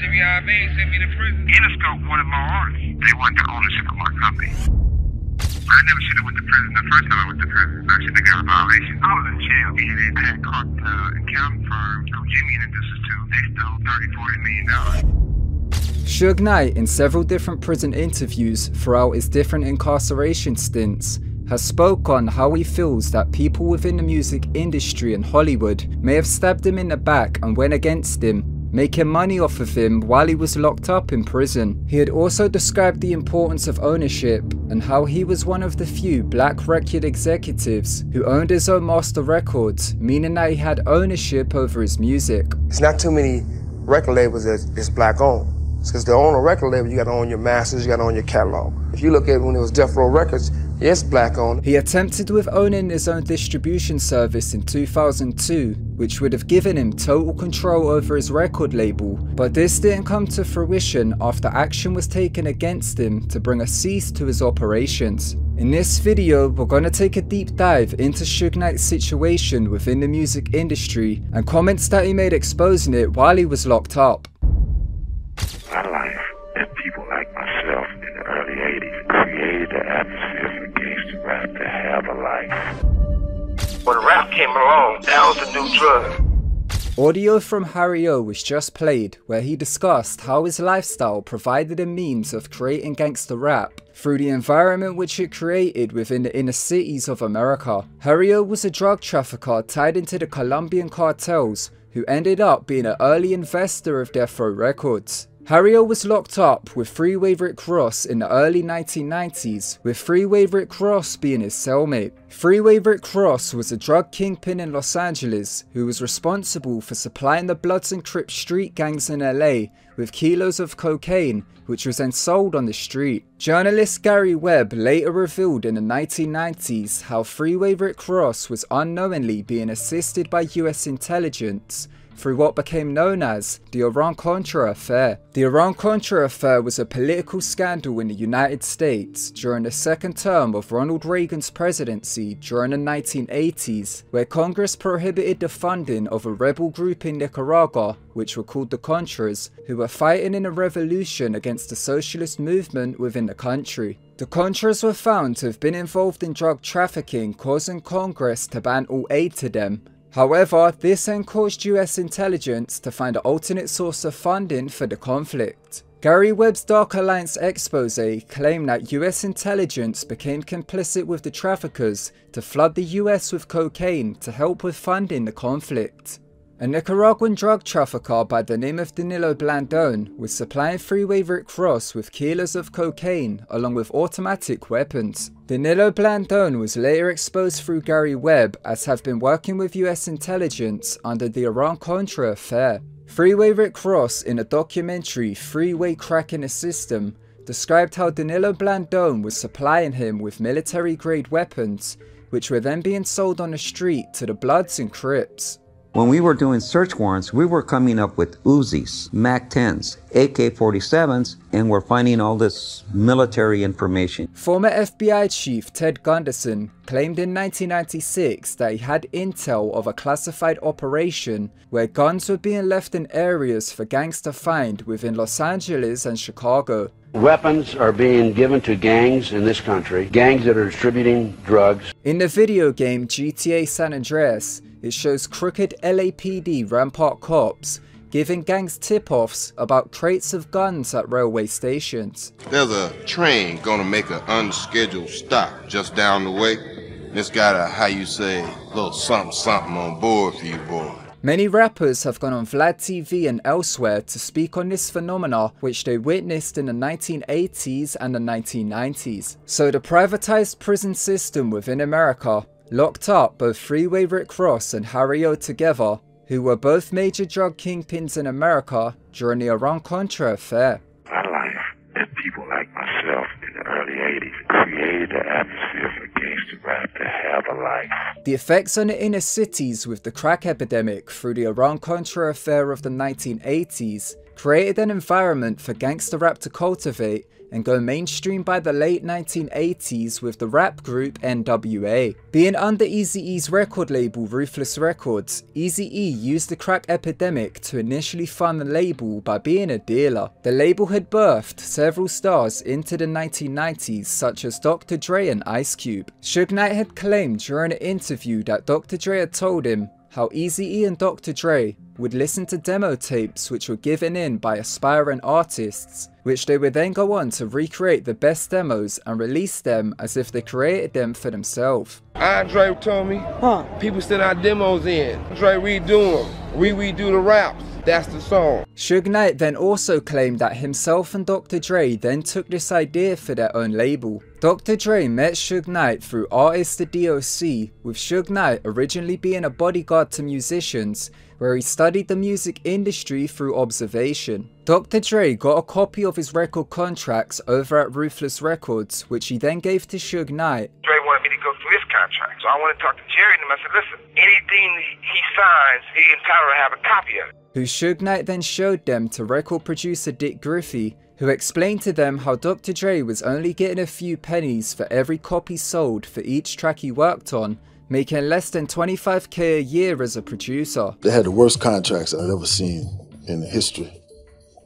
Jimmy Iovine sent me to prison. Interscope wanted my artists. They want the ownership of my company. I never should have went to prison the first time I went to prison. I should have got a violation. I was in jail. And I had caught the accounting firm who Jimmy introduced us to. They stole $30–40 million. Suge Knight, in several different prison interviews throughout his different incarceration stints, has spoke on how he feels that people within the music industry and Hollywood may have stabbed him in the back and went against him, making money off of him while he was locked up in prison. He had also described the importance of ownership and how he was one of the few black record executives who owned his own master records, meaning that he had ownership over his music. It's not too many record labels that's black owned. Because to own a record label, you got to own your masters, you got to own your catalog. If you look at when it was Death Row Records, yes, black owned. He attempted with owning his own distribution service in 2002, which would have given him total control over his record label, but this didn't come to fruition after action was taken against him to bring a cease to his operations. In this video, we're going to take a deep dive into Suge Knight's situation within the music industry and comments that he made exposing it while he was locked up. My life and people like myself in the early 80s created the atmosphere for gangsta rap to have a life. When rap came along, that was a new drug. Audio from Harry O was just played where he discussed how his lifestyle provided a means of creating gangsta rap through the environment which it created within the inner cities of America. Harry O was a drug trafficker tied into the Colombian cartels who ended up being an early investor of Death Row Records. Harry O was locked up with Freeway Rick Ross in the early 1990s, with Freeway Rick Ross being his cellmate. Freeway Rick Ross was a drug kingpin in Los Angeles who was responsible for supplying the Bloods and Crips street gangs in LA with kilos of cocaine, which was then sold on the street. Journalist Gary Webb later revealed in the 1990s how Freeway Rick Ross was unknowingly being assisted by US intelligence through what became known as the Iran-Contra affair. The Iran-Contra affair was a political scandal in the United States during the second term of Ronald Reagan's presidency during the 1980s, where Congress prohibited the funding of a rebel group in Nicaragua, which were called the Contras, who were fighting in a revolution against the socialist movement within the country. The Contras were found to have been involved in drug trafficking, causing Congress to ban all aid to them. However, this then caused US intelligence to find an alternate source of funding for the conflict. Gary Webb's Dark Alliance expose claimed that US intelligence became complicit with the traffickers to flood the US with cocaine to help with funding the conflict. A Nicaraguan drug trafficker by the name of Danilo Blandón was supplying Freeway Rick Ross with kilos of cocaine along with automatic weapons. Danilo Blandón was later exposed through Gary Webb as have been working with US intelligence under the Iran-Contra affair. Freeway Rick Ross, in a documentary Freeway Cracking the System, described how Danilo Blandón was supplying him with military-grade weapons, which were then being sold on the street to the Bloods and Crips. When we were doing search warrants, we were coming up with Uzis, MAC-10s, AK-47s, and we're finding all this military information. Former FBI Chief Ted Gunderson claimed in 1996 that he had intel of a classified operation where guns were being left in areas for gangs to find within Los Angeles and Chicago. Weapons are being given to gangs in this country, gangs that are distributing drugs. In the video game GTA San Andreas, it shows crooked LAPD Rampart cops giving gangs tip-offs about crates of guns at railway stations. There's a train gonna make an unscheduled stop just down the way. It's got a, how you say, little something something on board for you boys. Many rappers have gone on Vlad TV and elsewhere to speak on this phenomena which they witnessed in the 1980s and the 1990s. So the privatized prison system within America locked up both Freeway Rick Ross and Harry O together, who were both major drug kingpins in America during the Iran-Contra affair. My life and people like myself in the early 80s created the atmosphere for gangsta rap to have a life. The effects on the inner cities with the crack epidemic through the Iran-Contra affair of the 1980s created an environment for gangster rap to cultivate and go mainstream by the late 1980s with the rap group NWA. Being under Eazy-E's record label Ruthless Records, Eazy-E used the crack epidemic to initially fund the label by being a dealer. The label had birthed several stars into the 1990s such as Dr. Dre and Ice Cube. Suge Knight had claimed during an interview that Dr. Dre had told him how Eazy-E and Dr. Dre would listen to demo tapes which were given in by aspiring artists, which they would then go on to recreate the best demos and release them as if they created them for themselves. Dre told me, people send our demos in. Dre redo them. We redo the raps. That's the song. Suge Knight then also claimed that himself and Dr. Dre then took this idea for their own label. Dr. Dre met Suge Knight through Artist the DOC, with Suge Knight originally being a bodyguard to musicians, where he studied the music industry through observation. Dr. Dre got a copy of his record contracts over at Ruthless Records, which he then gave to Suge Knight. Dre wanted me to go through his contract, so I wanted to talk to Jerry and him. I said, listen, anything he signs, he's entitled to have a copy of it. Who Suge Knight then showed them to record producer Dick Griffey, who explained to them how Dr. Dre was only getting a few pennies for every copy sold for each track he worked on, making less than $25K a year as a producer. They had the worst contracts I've ever seen in the history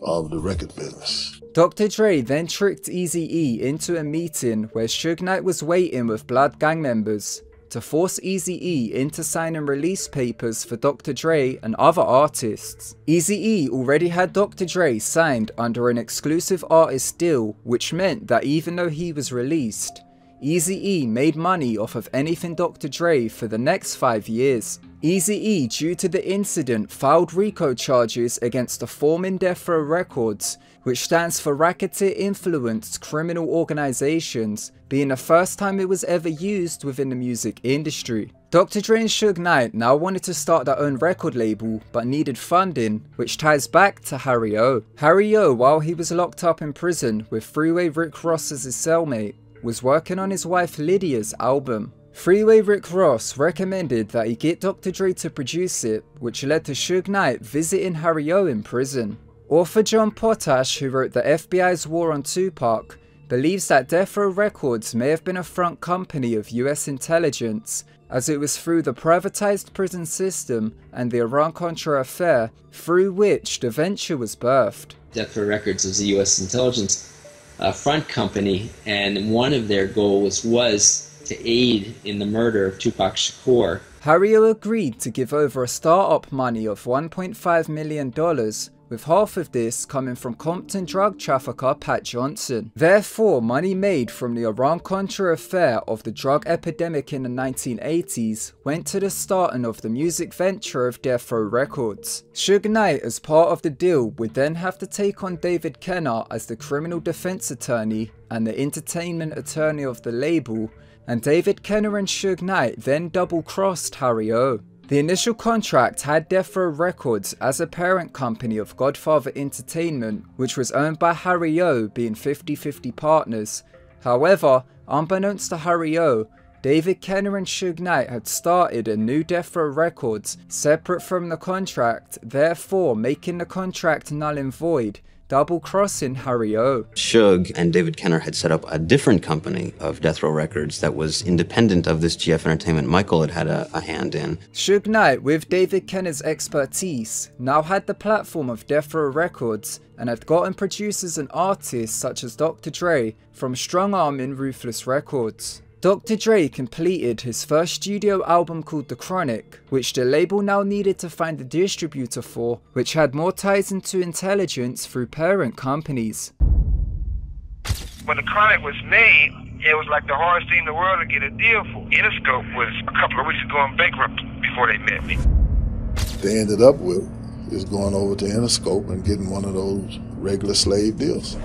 of the record business. Dr. Dre then tricked Eazy-E into a meeting where Suge Knight was waiting with Blood gang members to force Eazy-E into signing release papers for Dr. Dre and other artists. Eazy-E already had Dr. Dre signed under an exclusive artist deal, which meant that even though he was released, Eazy-E made money off of anything Dr. Dre for the next 5 years. Eazy-E, due to the incident, filed RICO charges against the Foreman Death Row Records, which stands for Racketeer Influenced Criminal Organizations, being the first time it was ever used within the music industry. Dr. Dre and Suge Knight now wanted to start their own record label, but needed funding, which ties back to Harry O. Harry O, while he was locked up in prison with Freeway Rick Ross as his cellmate, was working on his wife Lydia's album. Freeway Rick Ross recommended that he get Dr. Dre to produce it, which led to Suge Knight visiting Harry O in prison. Author John Potash, who wrote the FBI's War on Tupac, believes that Death Row Records may have been a front company of US intelligence, as it was through the privatized prison system and the Iran-Contra affair through which the venture was birthed. Death Row Records was a US intelligence front company, and one of their goals was to aid in the murder of Tupac Shakur. Harry O agreed to give over a start-up money of $1.5 million, with half of this coming from Compton drug trafficker Pat Johnson. Therefore, money made from the Iran-Contra affair of the drug epidemic in the 1980s went to the starting of the music venture of Death Row Records. Suge Knight, as part of the deal, would then have to take on David Kenner as the criminal defense attorney and the entertainment attorney of the label, and David Kenner and Suge Knight then double-crossed Harry O. The initial contract had Death Row Records as a parent company of Godfather Entertainment, which was owned by Harry O, being 50-50 partners. However, unbeknownst to Harry O, David Kenner and Suge Knight had started a new Death Row Records separate from the contract, therefore making the contract null and void, double-crossing Harry O. Suge and David Kenner had set up a different company of Death Row Records that was independent of this GF Entertainment Michael had had a hand in. Suge Knight, with David Kenner's expertise, now had the platform of Death Row Records and had gotten producers and artists such as Dr. Dre from strong-arming Ruthless Records. Dr. Dre completed his first studio album called The Chronic, which the label now needed to find a distributor for, which had more ties into intelligence through parent companies. When The Chronic was made, it was like the hardest thing in the world to get a deal for. Interscope was a couple of weeks of going bankrupt before they met me. They ended up with is going over to Interscope and getting one of those regular slave deals.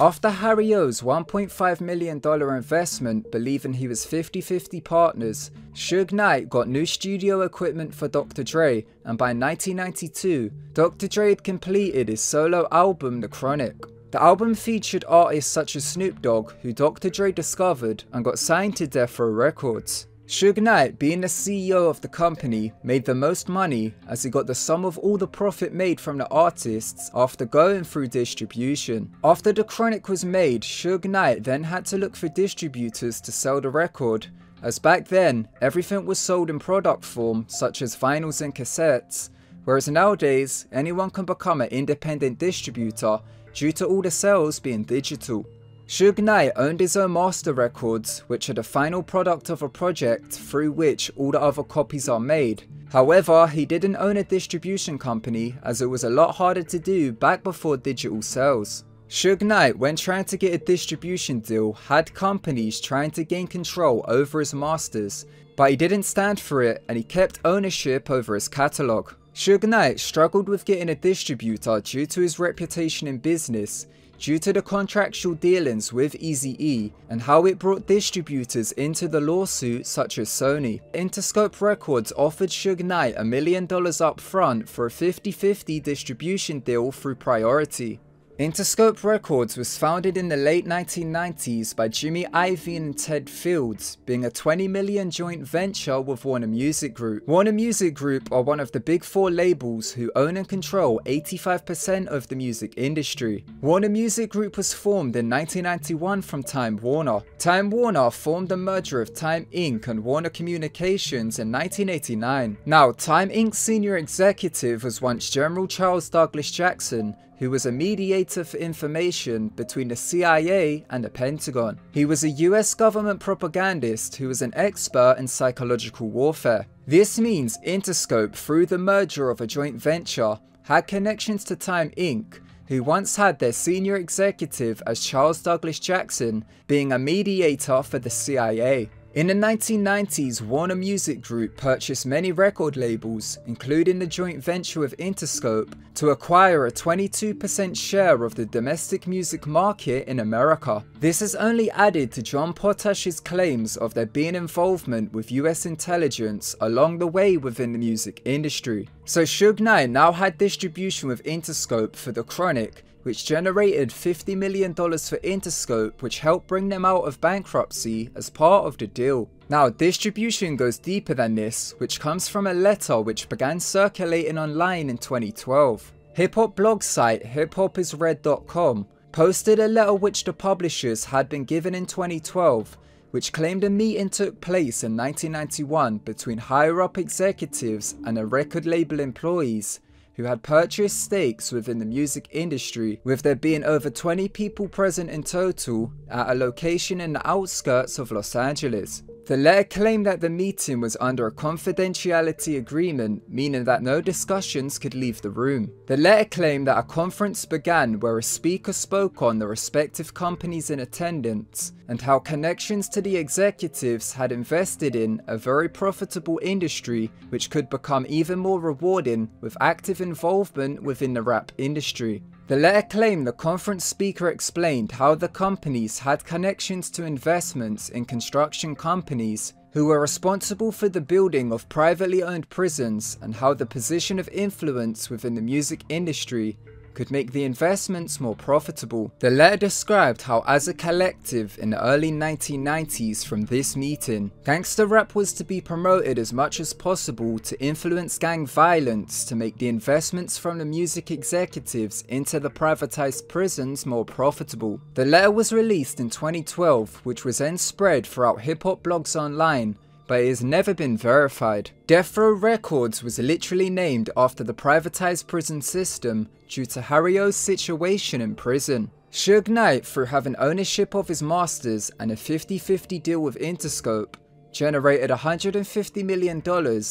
After Harry O's $1.5 million investment, believing he was 50-50 partners, Suge Knight got new studio equipment for Dr. Dre, and by 1992, Dr. Dre had completed his solo album The Chronic. The album featured artists such as Snoop Dogg, who Dr. Dre discovered and got signed to Death Row Records. Suge Knight, being the CEO of the company, made the most money as he got the sum of all the profit made from the artists after going through distribution. After The Chronic was made, Suge Knight then had to look for distributors to sell the record, as back then everything was sold in product form such as vinyls and cassettes, whereas nowadays anyone can become an independent distributor due to all the sales being digital. Suge Knight owned his own master records, which are the final product of a project through which all the other copies are made. However, he didn't own a distribution company as it was a lot harder to do back before digital sales. Suge Knight, when trying to get a distribution deal, had companies trying to gain control over his masters, but he didn't stand for it and he kept ownership over his catalogue. Suge Knight struggled with getting a distributor due to his reputation in business, due to the contractual dealings with Eazy-E and how it brought distributors into the lawsuit such as Sony. Interscope Records offered Suge Knight $1 million up front for a 50-50 distribution deal through Priority. Interscope Records was founded in the late 1990s by Jimmy Iovine and Ted Fields, being a $20 million joint venture with Warner Music Group. Warner Music Group are one of the big four labels who own and control 85% of the music industry. Warner Music Group was formed in 1991 from Time Warner. Time Warner formed a merger of Time Inc. and Warner Communications in 1989. Now, Time Inc.'s senior executive was once General Charles Douglas Jackson, who was a mediator for information between the CIA and the Pentagon. He was a US government propagandist who was an expert in psychological warfare. This means Interscope, through the merger of a joint venture, had connections to Time Inc., who once had their senior executive as Charles Douglas Jackson being a mediator for the CIA. In the 1990s, Warner Music Group purchased many record labels, including the joint venture with Interscope, to acquire a 22% share of the domestic music market in America. This has only added to John Potash's claims of there being involvement with US intelligence along the way within the music industry. So Suge Knight now had distribution with Interscope for The Chronic, which generated $50 million for Interscope, which helped bring them out of bankruptcy as part of the deal. Now, distribution goes deeper than this, which comes from a letter which began circulating online in 2012. Hip-hop blog site hiphopisred.com posted a letter which the publishers had been given in 2012, which claimed a meeting took place in 1991 between higher-up executives and a record label employees who had purchased stakes within the music industry, with there being over 20 people present in total at a location in the outskirts of Los Angeles. The letter claimed that the meeting was under a confidentiality agreement, meaning that no discussions could leave the room. The letter claimed that a conference began where a speaker spoke on the respective companies in attendance and how connections to the executives had invested in a very profitable industry which could become even more rewarding with active involvement within the rap industry. The letter claimed the conference speaker explained how the companies had connections to investments in construction companies who were responsible for the building of privately owned prisons, and how the position of influence within the music industry could make the investments more profitable. The letter described how as a collective in the early 1990s from this meeting, gangster rap was to be promoted as much as possible to influence gang violence to make the investments from the music executives into the privatized prisons more profitable. The letter was released in 2012, which was then spread throughout hip-hop blogs online, but it has never been verified. Death Row Records was literally named after the privatized prison system due to Harry O's situation in prison. Suge Knight, through having ownership of his masters and a 50-50 deal with Interscope, generated $150 million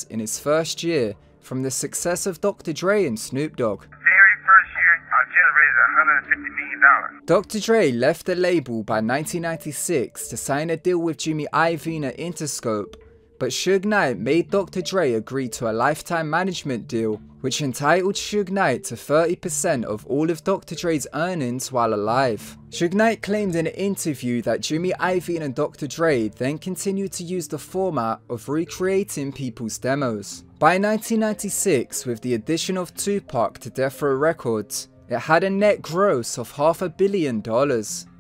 in his first year from the success of Dr. Dre and Snoop Dogg. Dr. Dre left the label by 1996 to sign a deal with Jimmy Iovine at Interscope, but Suge Knight made Dr. Dre agree to a lifetime management deal which entitled Suge Knight to 30% of all of Dr. Dre's earnings while alive. Suge Knight claimed in an interview that Jimmy Iovine and Dr. Dre then continued to use the format of recreating people's demos. By 1996, with the addition of Tupac to Death Row Records, It had a net gross of $500 million.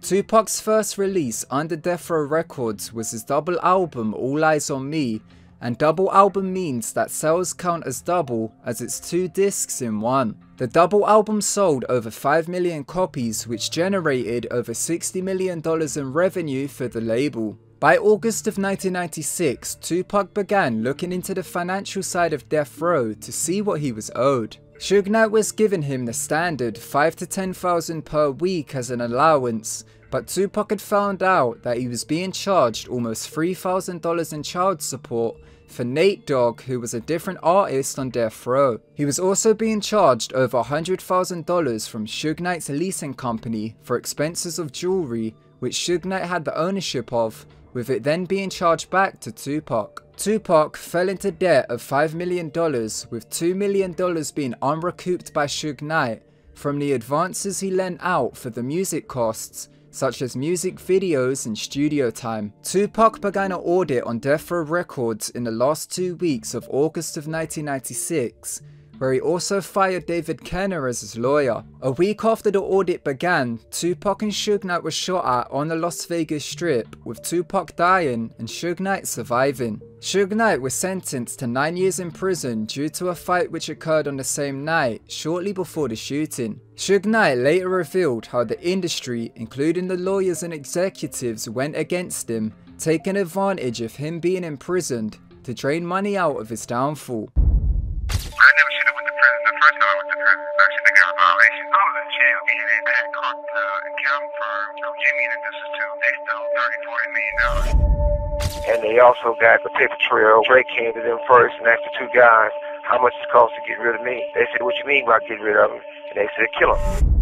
Tupac's first release under Death Row Records was his double album All Eyes on Me, and double album means that sales count as double as it's 2 discs in one. The double album sold over 5 million copies, which generated over $60 million in revenue for the label. By August of 1996, Tupac began looking into the financial side of Death Row to see what he was owed. Suge Knight was giving him the standard $5,000 to $10,000 per week as an allowance, but Tupac had found out that he was being charged almost $3,000 in child support for Nate Dogg, who was a different artist on Death Row. He was also being charged over $100,000 from Suge Knight's leasing company for expenses of jewelry, which Suge Knight had the ownership of, with it then being charged back to Tupac. Tupac fell into debt of $5 million, with $2 million being unrecouped by Suge Knight from the advances he lent out for the music costs, such as music videos and studio time. Tupac began an audit on Death Row Records in the last 2 weeks of August of 1996, where he also fired David Kenner as his lawyer. A week after the audit began, Tupac and Suge Knight were shot at on the Las Vegas Strip, with Tupac dying and Suge Knight surviving. Suge Knight was sentenced to 9 years in prison due to a fight which occurred on the same night, shortly before the shooting. Suge Knight later revealed how the industry, including the lawyers and executives, went against him, taking advantage of him being imprisoned to drain money out of his downfall. I never should have went to prison. The first time I went to prison, I should have got a violation. I was in jail. And they had caught the accounting firm, Jimmy and this is too. They stole $30–40 million. And they also got the paper trail. Drake came to them first and asked the 2 guys how much it cost to get rid of me. They said, "What you mean by get rid of him?" And they said, "Kill him."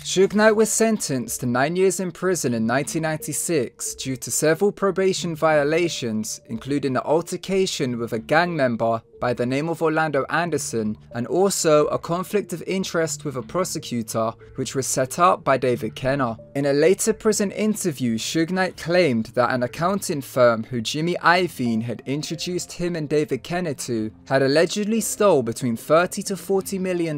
Suge Knight was sentenced to 9 years in prison in 1996 due to several probation violations, including an altercation with a gang member by the name of Orlando Anderson, and also a conflict of interest with a prosecutor, which was set up by David Kenner. In a later prison interview, Suge Knight claimed that an accounting firm who Jimmy Iovine had introduced him and David Kenner to had allegedly stole between $30 to $40 million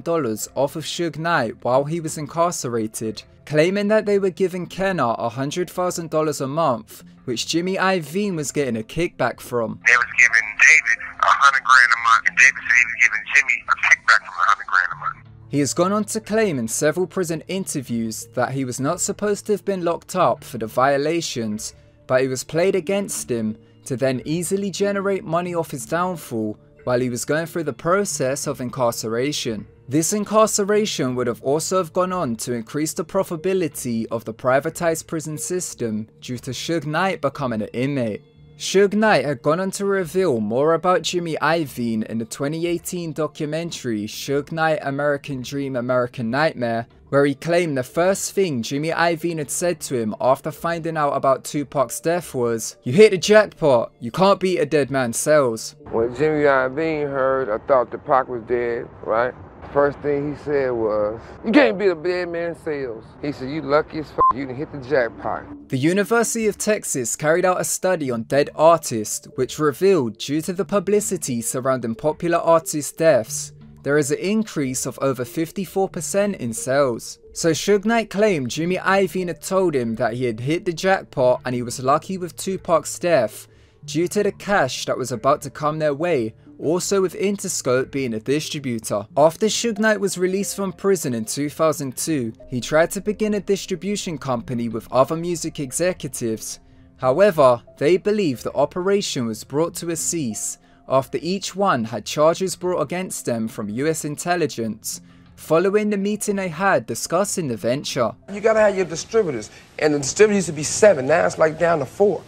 off of Suge Knight while he was incarcerated, claiming that they were giving Kenner $100,000 a month, which Jimmy Iovine was getting a kickback from. They was giving David $100,000 a month, and David said he was giving Jimmy a kickback from $100,000 a month. He has gone on to claim in several prison interviews that he was not supposed to have been locked up for the violations, but it was played against him to then easily generate money off his downfall while he was going through the process of incarceration. This incarceration would have also have gone on to increase the profitability of the privatized prison system due to Suge Knight becoming an inmate. Suge Knight had gone on to reveal more about Jimmy Iovine in the 2018 documentary Suge Knight American Dream American Nightmare, where he claimed the first thing Jimmy Iovine had said to him after finding out about Tupac's death was, "You hit the jackpot, you can't beat a dead man's cells." When Jimmy Iovine heard, I thought Tupac was dead, right? First thing he said was, "You can't beat a dead man's cells." He said, "You lucky as f***, you done hit the jackpot." The University of Texas carried out a study on dead artists, which revealed, due to the publicity surrounding popular artists' deaths, there is an increase of over 54% in sales. So Suge Knight claimed Jimmy Iovine had told him that he had hit the jackpot and he was lucky with Tupac's death due to the cash that was about to come their way, also with Interscope being a distributor. After Suge Knight was released from prison in 2002, he tried to begin a distribution company with other music executives. However, they believe the operation was brought to a cease after each one had charges brought against them from US intelligence, following the meeting they had discussing the venture. You gotta have your distributors, and the distributors used to be 7, now it's like down to 4.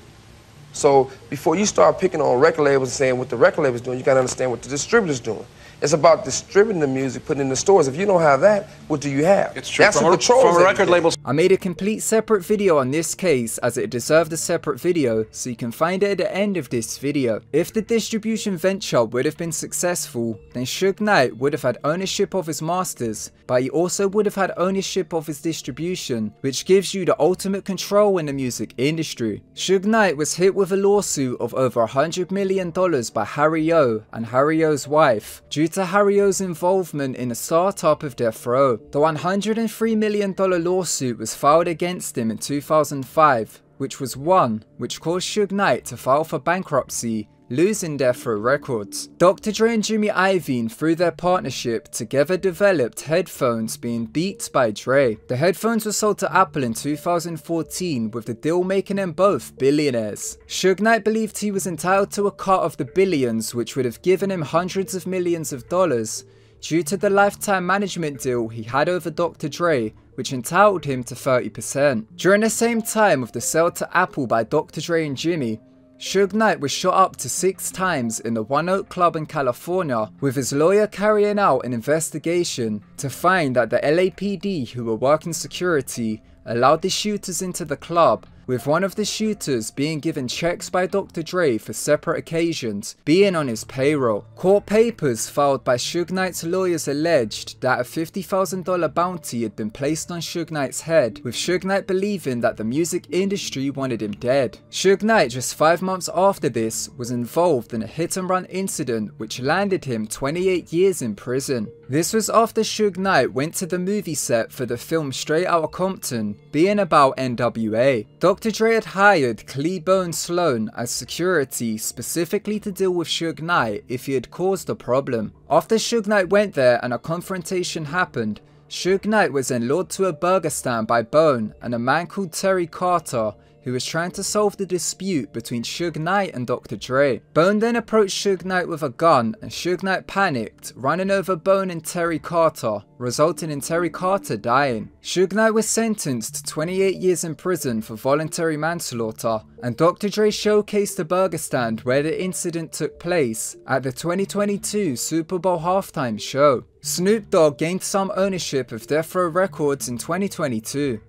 So before you start picking on record labels and saying what the record label's doing, you gotta understand what the distributor's doing. It's about distributing the music, putting it in the stores. If you don't have that, what do you have? It's true. That's from what controls a record label. I made a complete separate video on this case as it deserved a separate video, so you can find it at the end of this video. If the distribution venture would have been successful, then Suge Knight would have had ownership of his masters, but he also would have had ownership of his distribution, which gives you the ultimate control in the music industry. Suge Knight was hit with with a lawsuit of over $100 million by Harry O and Harry O's wife due to Harry O's involvement in a startup of Death Row. The $103 million lawsuit was filed against him in 2005, which was one which caused Suge Knight to file for bankruptcy, losing Death Row Records. Dr. Dre and Jimmy Iovine, through their partnership, together developed headphones being Beats by Dre. The headphones were sold to Apple in 2014, with the deal making them both billionaires. Suge Knight believed he was entitled to a cut of the billions, which would have given him hundreds of millions of dollars, due to the lifetime management deal he had over Dr. Dre, which entitled him to 30%. During the same time of the sale to Apple by Dr. Dre and Jimmy, Suge Knight was shot up to 6 times in the One Oak Club in California, with his lawyer carrying out an investigation to find that the LAPD, who were working security, allowed the shooters into the club, with one of the shooters being given checks by Dr. Dre for separate occasions, being on his payroll. Court papers filed by Suge Knight's lawyers alleged that a $50,000 bounty had been placed on Suge Knight's head, with Suge Knight believing that the music industry wanted him dead. Suge Knight, just 5 months after this, was involved in a hit-and-run incident which landed him 28 years in prison. This was after Suge Knight went to the movie set for the film Straight Outta Compton, being about NWA. Dr. Dre had hired Cleabone Sloan as security specifically to deal with Suge Knight if he had caused a problem. After Suge Knight went there and a confrontation happened, Suge Knight was then lured to a burger stand by Bone and a man called Terry Carter, who was trying to solve the dispute between Suge Knight and Dr. Dre. Bone then approached Suge Knight with a gun, and Suge Knight panicked, running over Bone and Terry Carter, resulting in Terry Carter dying. Suge Knight was sentenced to 28 years in prison for voluntary manslaughter, and Dr. Dre showcased the burger stand where the incident took place at the 2022 Super Bowl halftime show. Snoop Dogg gained some ownership of Death Row Records in 2022.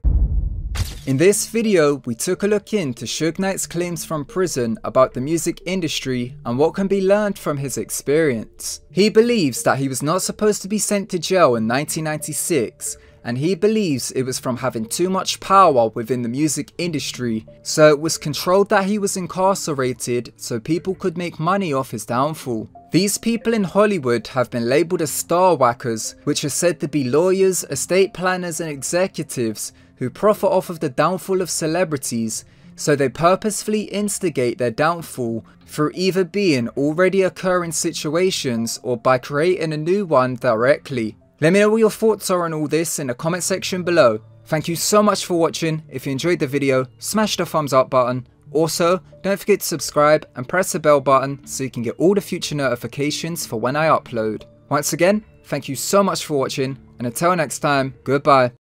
In this video, we took a look into Suge Knight's claims from prison about the music industry and what can be learned from his experience. He believes that he was not supposed to be sent to jail in 1996, and he believes it was from having too much power within the music industry, so it was controlled that he was incarcerated so people could make money off his downfall. These people in Hollywood have been labelled as star whackers, which are said to be lawyers, estate planners and executives who profit off of the downfall of celebrities, so they purposefully instigate their downfall through either being already occurring situations or by creating a new one directly. Let me know what your thoughts are on all this in the comment section below. Thank you so much for watching. If you enjoyed the video, smash the thumbs up button. Also, don't forget to subscribe and press the bell button so you can get all the future notifications for when I upload. Once again, thank you so much for watching, and until next time, goodbye.